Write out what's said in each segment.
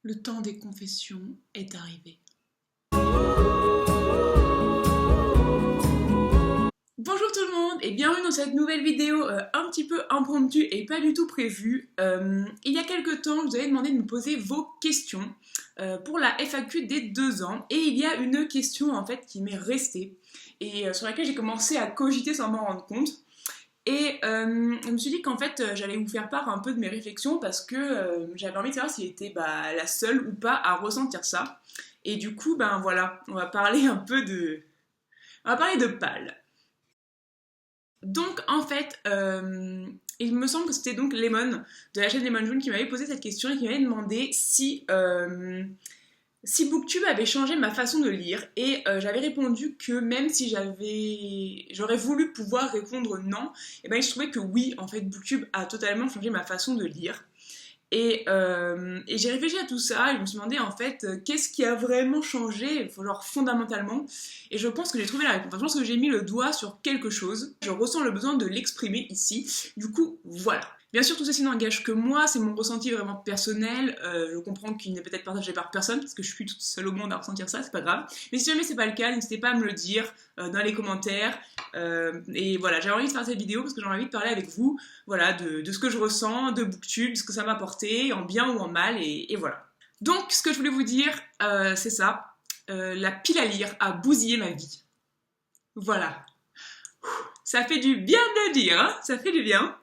Le temps des confessions est arrivé. Bonjour tout le monde et bienvenue dans cette nouvelle vidéo un petit peu impromptue et pas du tout prévue. Il y a quelques temps, je vous avais demandé de me poser vos questions pour la FAQ des 2 ans et il y a une question en fait qui m'est restée et sur laquelle j'ai commencé à cogiter sans m'en rendre compte. Et je me suis dit qu'en fait j'allais vous faire part un peu de mes réflexions parce que j'avais envie de savoir si j'étais la seule ou pas à ressentir ça. Et du coup, ben voilà, on va parler un peu de... On va parler de pâle. Donc en fait, il me semble que c'était donc Lemon, de la chaîne Lemon June, qui m'avait posé cette question et qui m'avait demandé si Booktube avait changé ma façon de lire. Et j'avais répondu que même si j'aurais voulu pouvoir répondre non, et ben je trouvais que oui, en fait, Booktube a totalement changé ma façon de lire. Et j'ai réfléchi à tout ça et je me suis demandé en fait qu'est-ce qui a vraiment changé, genre fondamentalement. Et je pense que j'ai trouvé la réponse. Je pense que j'ai mis le doigt sur quelque chose. Je ressens le besoin de l'exprimer ici. Du coup, voilà. Bien sûr, tout ceci n'engage que moi, c'est mon ressenti vraiment personnel. Je comprends qu'il n'est peut-être partagé par personne, parce que je suis toute seule au monde à ressentir ça, c'est pas grave. Mais si jamais c'est pas le cas, n'hésitez pas à me le dire dans les commentaires. Et voilà, j'avais envie de faire cette vidéo parce que j'ai envie de parler avec vous, voilà, de ce que je ressens, de Booktube, de ce que ça m'a apporté, en bien ou en mal, et voilà. Donc, ce que je voulais vous dire, c'est ça. La pile à lire a bousillé ma vie. Voilà. Ça fait du bien de le dire, hein, ça fait du bien.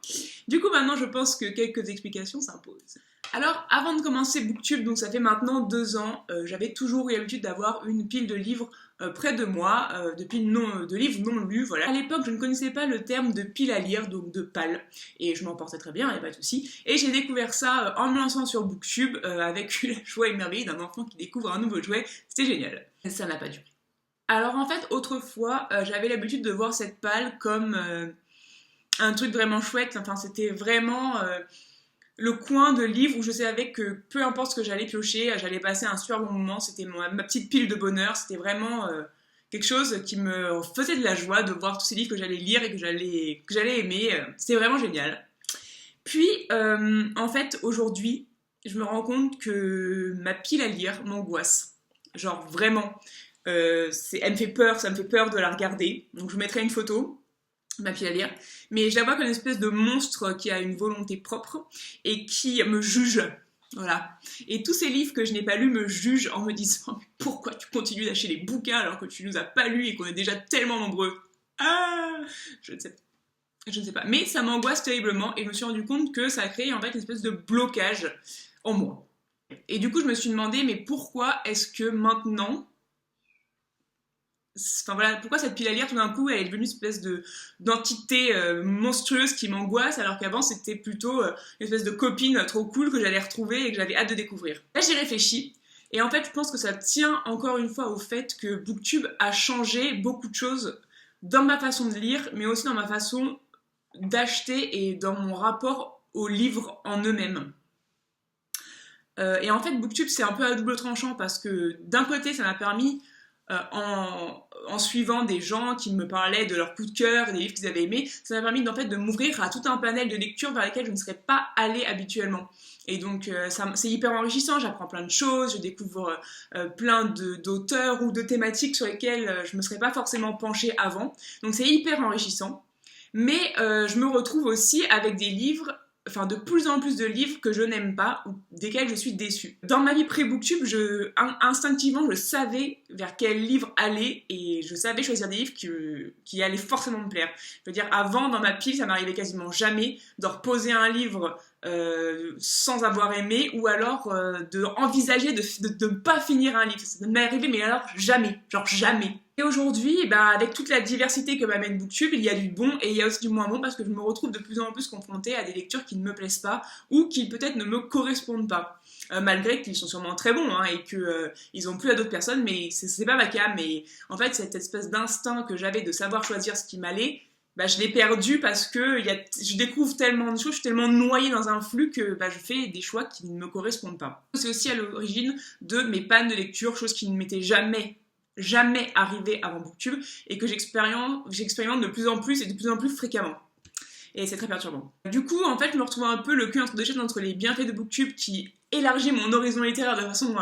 Du coup, maintenant, je pense que quelques explications s'imposent. Alors, avant de commencer Booktube, donc ça fait maintenant 2 ans, j'avais toujours eu l'habitude d'avoir une pile de livres près de moi, de livres non lus, voilà. À l'époque, je ne connaissais pas le terme de pile à lire, donc de pile, et je m'en portais très bien, il n'y a pas de souci. Et j'ai découvert ça en me lançant sur Booktube, avec la joie émerveillée d'un enfant qui découvre un nouveau jouet, c'était génial. Ça n'a pas duré. Alors en fait, autrefois, j'avais l'habitude de voir cette palle comme un truc vraiment chouette. Enfin, c'était vraiment le coin de livres où je savais que peu importe ce que j'allais piocher, j'allais passer un super bon moment. C'était ma petite pile de bonheur. C'était vraiment quelque chose qui me faisait de la joie de voir tous ces livres que j'allais lire et que j'allais aimer. C'était vraiment génial. Puis, en fait, aujourd'hui, je me rends compte que ma pile à lire m'angoisse. Genre vraiment. Elle me fait peur, ça me fait peur de la regarder. Donc je vous mettrai une photo, ma pile à lire. Mais je la vois comme une espèce de monstre qui a une volonté propre et qui me juge. Voilà. Et tous ces livres que je n'ai pas lus me jugent en me disant pourquoi tu continues d'acheter les bouquins alors que tu nous as pas lus et qu'on est déjà tellement nombreux. Ah, je ne sais pas. Je ne sais pas. Mais ça m'angoisse terriblement et je me suis rendu compte que ça a créé en fait une espèce de blocage en moi. Et du coup, je me suis demandé, mais pourquoi est-ce que maintenant, enfin voilà, pourquoi cette pile à lire tout d'un coup elle est devenue une espèce d'entité monstrueuse qui m'angoisse alors qu'avant c'était plutôt une espèce de copine trop cool que j'allais retrouver et que j'avais hâte de découvrir. Là j'ai réfléchi et en fait je pense que ça tient encore une fois au fait que Booktube a changé beaucoup de choses dans ma façon de lire mais aussi dans ma façon d'acheter et dans mon rapport aux livres en eux-mêmes. Et en fait Booktube c'est un peu à double tranchant parce que d'un côté ça m'a permis en suivant des gens qui me parlaient de leur coup de cœur, des livres qu'ils avaient aimés, ça m'a permis en fait de m'ouvrir à tout un panel de lectures vers lesquelles je ne serais pas allée habituellement. Et donc c'est hyper enrichissant, j'apprends plein de choses, je découvre plein d'auteurs ou de thématiques sur lesquelles je ne me serais pas forcément penchée avant. Donc c'est hyper enrichissant. Mais je me retrouve aussi avec des livres, enfin de plus en plus de livres que je n'aime pas ou desquels je suis déçue. Dans ma vie pré-Booktube, instinctivement, je savais vers quel livre aller et je savais choisir des livres qui allaient forcément me plaire. Je veux dire, avant, dans ma pile, ça m'arrivait quasiment jamais de reposer un livre sans avoir aimé ou alors de envisager de ne pas finir un livre. Ça m'est arrivé, mais alors jamais, genre jamais. Et aujourd'hui, eh ben, avec toute la diversité que m'amène Booktube, il y a du bon et il y a aussi du moins bon parce que je me retrouve de plus en plus confrontée à des lectures qui ne me plaisent pas ou qui peut-être ne me correspondent pas. Malgré qu'ils sont sûrement très bons hein, et qu'ils ont plu à d'autres personnes, mais c'est pas ma came. Mais en fait, cette espèce d'instinct que j'avais de savoir choisir ce qui m'allait, bah, je l'ai perdu parce que je découvre tellement de choses, je suis tellement noyée dans un flux que bah, je fais des choix qui ne me correspondent pas. C'est aussi à l'origine de mes pannes de lecture, chose qui ne m'était jamais arrivé avant Booktube et que j'expérimente de plus en plus et de plus en plus fréquemment. et c'est très perturbant. Du coup, en fait, je me retrouve un peu le cul entre deux chaises entre les bienfaits de Booktube qui élargit mon horizon littéraire de façon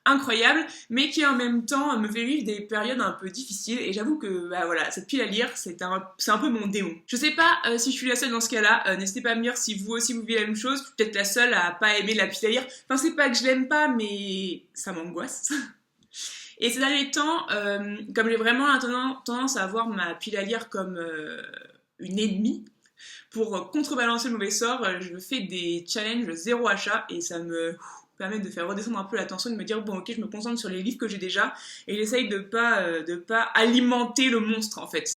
incroyable, mais qui en même temps me fait vivre des périodes un peu difficiles, et j'avoue que bah voilà, cette pile à lire, c'est un peu mon démon. Je sais pas si je suis la seule dans ce cas-là, n'hésitez pas à me dire si vous aussi vous vivez la même chose, je suis peut-être la seule à pas aimer la pile à lire, enfin c'est pas que je l'aime pas, mais ça m'angoisse. Et ces derniers temps, comme j'ai vraiment tendance à voir ma pile à lire comme une ennemie, pour contrebalancer le mauvais sort, je fais des challenges zéro achat et ça me permet de faire redescendre un peu la tension, de me dire bon ok, je me concentre sur les livres que j'ai déjà et j'essaye de pas alimenter le monstre en fait.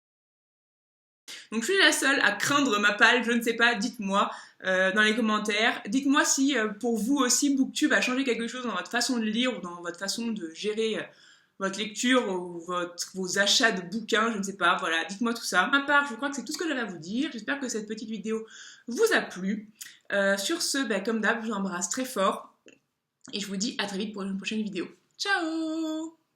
Donc je suis la seule à craindre ma palle, je ne sais pas, dites-moi dans les commentaires. Dites-moi si pour vous aussi Booktube a changé quelque chose dans votre façon de lire ou dans votre façon de gérer votre lecture ou vos achats de bouquins, je ne sais pas, voilà, dites-moi tout ça. De ma part, je crois que c'est tout ce que j'avais à vous dire. J'espère que cette petite vidéo vous a plu. Sur ce, comme d'hab, je vous embrasse très fort et je vous dis à très vite pour une prochaine vidéo. Ciao!